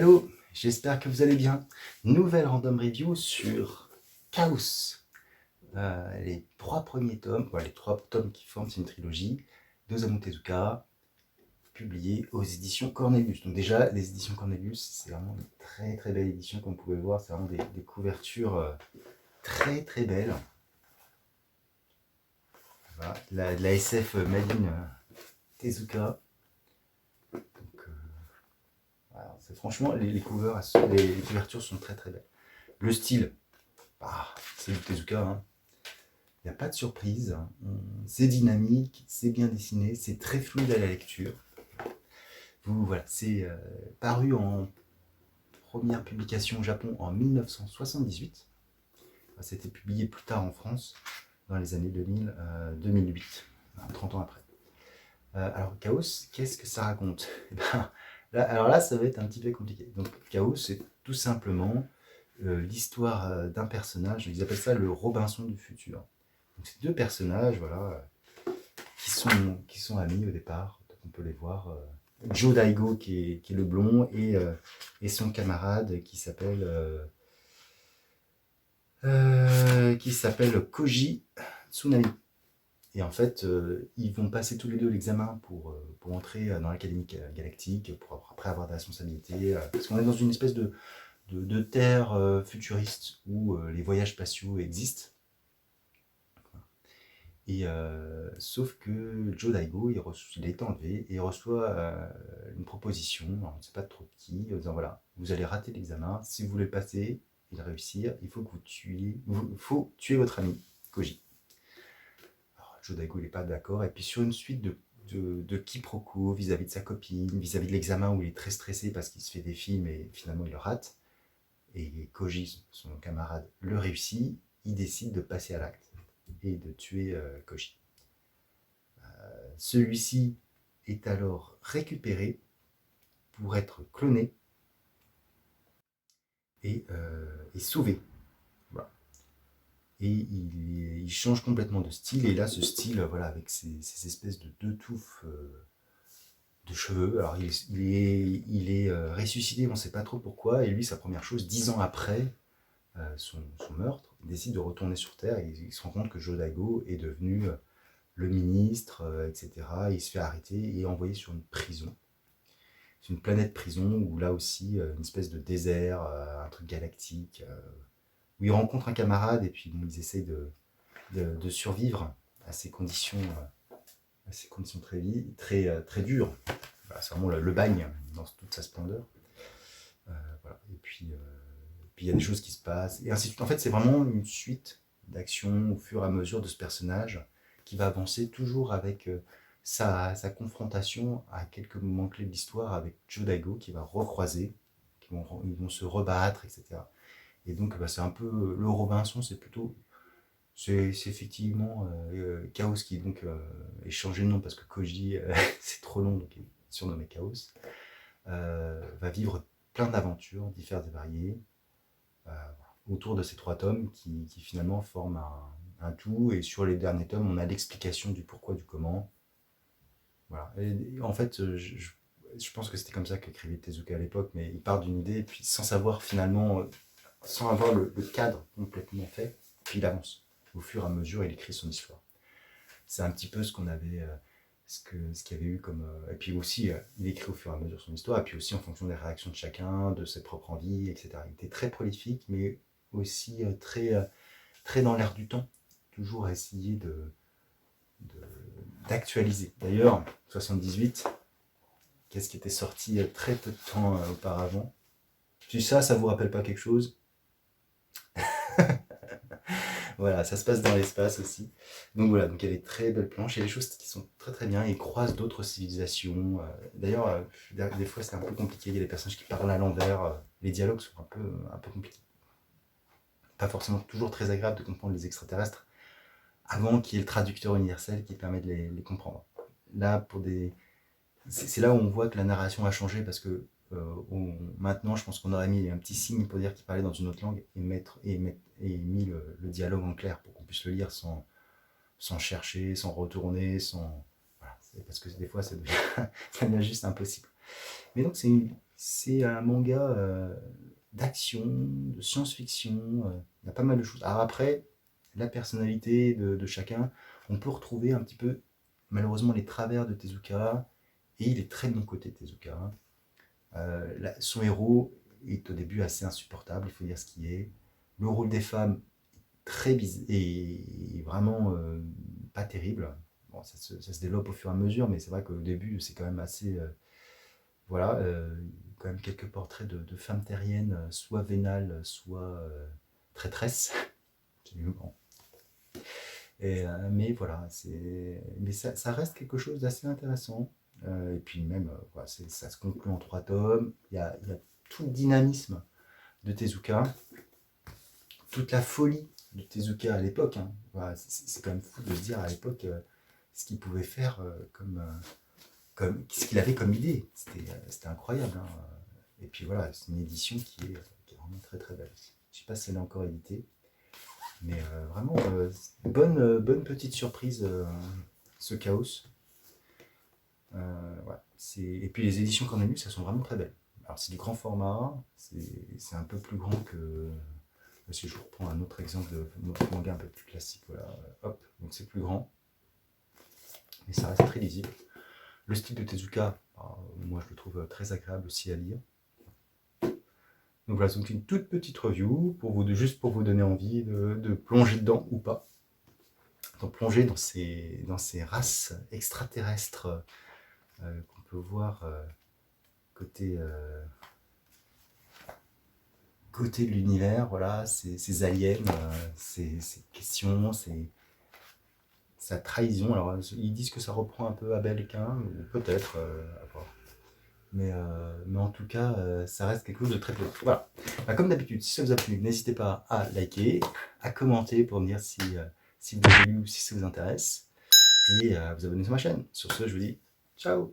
Hello, j'espère que vous allez bien. Nouvelle random review sur Chaos. Les trois premiers tomes, les trois tomes qui forment une trilogie d'Osamu Tezuka, publiés aux éditions Cornelius. Donc déjà, les éditions Cornelius, c'est vraiment une très très belle édition, comme vous pouvez voir. C'est vraiment des couvertures très très belles. Voilà, la SF made in Tezuka. C'est franchement, les couvertures sont très très belles. Le style, c'est du Tezuka, hein. Il n'y a pas de surprise, hein. C'est dynamique, c'est bien dessiné, c'est très fluide à la lecture. Voilà, c'est paru en première publication au Japon en 1978. C'était publié plus tard en France, dans les années 2008, 30 ans après. Alors, Chaos, qu'est-ce que ça raconte? Alors là, ça va être un petit peu compliqué. Donc, Chaos, c'est tout simplement l'histoire d'un personnage, ils appellent ça le Robinson du futur. Donc, c'est deux personnages, voilà, qui sont amis au départ. Donc, on peut les voir. Joe Daigo, qui est le blond, et son camarade qui s'appelle Koji Tsunami. Et en fait, ils vont passer tous les deux l'examen pour entrer dans l'Académie Galactique, pour après avoir des responsabilités. Parce qu'on est dans une espèce de terre futuriste où les voyages spatiaux existent. Et sauf que Joe Daigo, il a été enlevé et il reçoit une proposition, on ne sait pas trop qui, en disant voilà, vous allez rater l'examen, si vous voulez le passer et le réussir, il faut que faut tuer votre ami, Koji. Alors, Joe Daigo, il n'est pas d'accord, et puis sur une suite de quiproquos vis-à-vis de sa copine, vis-à-vis de l'examen où il est très stressé parce qu'il se fait des films et finalement il le rate, et Koji, son camarade, le réussit, il décide de passer à l'acte et de tuer Koji. Celui-ci est alors récupéré pour être cloné et sauvé. Voilà. Et il change complètement de style, et là ce style, voilà, avec ces espèces de deux touffes de cheveux. Alors il est ressuscité, on ne sait pas trop pourquoi, et lui, sa première chose, 10 ans après son meurtre, il décide de retourner sur Terre, et il se rend compte que Joe Daigo est devenu le ministre, etc. Il se fait arrêter et envoyé sur une prison. C'est une planète prison où là aussi, une espèce de désert, un truc galactique, où il rencontre un camarade et puis bon, ils essayent de survivre à ces conditions très dures. Voilà, c'est vraiment le bagne dans toute sa splendeur. Voilà. Et puis il y a des choses qui se passent, et ainsi de suite. En fait, c'est vraiment une suite d'actions au fur et à mesure de ce personnage qui va avancer toujours avec sa confrontation à quelques moments clés de l'histoire avec Joe Daigo qui va recroiser, ils vont se rebattre, etc. Et donc c'est un peu le Robinson, c'est effectivement Chaos qui donc est changé de nom parce que Koji c'est trop long, donc il est surnommé Chaos, va vivre plein d'aventures diverses et variées autour de ces trois tomes qui finalement forment un tout, et sur les derniers tomes on a l'explication du pourquoi, du comment. Voilà. Et en fait, je pense que c'était comme ça qu'écrivait Tezuka à l'époque, mais il part d'une idée, et puis sans savoir finalement, sans avoir le cadre complètement fait, puis il avance. Au fur et à mesure, il écrit son histoire. C'est un petit peu ce qu'on avait, ce qu'il y avait eu comme... et puis aussi, il écrit au fur et à mesure son histoire, et puis aussi en fonction des réactions de chacun, de ses propres envies, etc. Il était très prolifique, mais aussi très dans l'air du temps. Toujours essayer d'actualiser. D'ailleurs, 78, qu'est-ce qui était sorti très peu de temps auparavant? Si ça vous rappelle pas quelque chose? Voilà, ça se passe dans l'espace aussi. Donc voilà, donc il y a des très belles planches, il y a des choses qui sont très très bien, ils croisent d'autres civilisations. D'ailleurs, des fois c'est un peu compliqué, il y a des personnages qui parlent à l'envers, les dialogues sont un peu compliqués. Pas forcément toujours très agréable de comprendre les extraterrestres, avant qu'il y ait le traducteur universel qui permet de les comprendre. Là, c'est là où on voit que la narration a changé, parce que maintenant, je pense qu'on aurait mis un petit signe pour dire qu'il parlait dans une autre langue, et mis le dialogue en clair pour qu'on puisse le lire sans chercher, sans retourner, sans... Voilà, parce que des fois, ça devient juste impossible. Mais donc c'est un manga d'action, de science-fiction, il y a pas mal de choses. Alors après, la personnalité de chacun, on peut retrouver un petit peu, malheureusement, les travers de Tezuka, et il est très de mon côté, Tezuka. Son héros est au début assez insupportable, il faut dire ce qui est. Le rôle des femmes très bizarre et vraiment pas terrible. Bon, ça se développe au fur et à mesure, mais c'est vrai qu'au début, c'est quand même assez. Voilà, quand même quelques portraits de femmes terriennes, soit vénales, soit traîtresses. Bon. Mais voilà, mais ça reste quelque chose d'assez intéressant. Et puis même, voilà, ça se conclut en 3 tomes. Il y a tout le dynamisme de Tezuka, toute la folie de Tezuka à l'époque. Hein. Voilà, c'est quand même fou de se dire à l'époque ce qu'il pouvait faire ce qu'il avait comme idée. C'était incroyable. Hein. Et puis voilà, c'est une édition qui est vraiment très très belle. Je ne sais pas si elle est encore éditée. Mais vraiment, bonne petite surprise, ce chaos. Ouais, et puis les éditions qu'on a lues, ça sont vraiment très belles. Alors c'est du grand format, c'est un peu plus grand que... Si je reprends un autre exemple de manga un peu plus classique, voilà, hop, donc c'est plus grand, mais ça reste très lisible. Le style de Tezuka, moi je le trouve très agréable aussi à lire. Donc voilà, c'est une toute petite review, juste pour vous donner envie de plonger dedans ou pas. Donc plonger dans ces races extraterrestres qu'on peut voir côté de l'univers, voilà, ces aliens, ces questions, sa trahison. Alors ils disent que ça reprend un peu Abel et Cain, ou peut-être, à voir. Mais en tout cas, ça reste quelque chose de très positif. Voilà. Bah, comme d'habitude, si ça vous a plu, n'hésitez pas à liker, à commenter pour me dire si vous avez lu ou si ça vous intéresse, et à vous abonner sur ma chaîne. Sur ce, je vous dis ciao!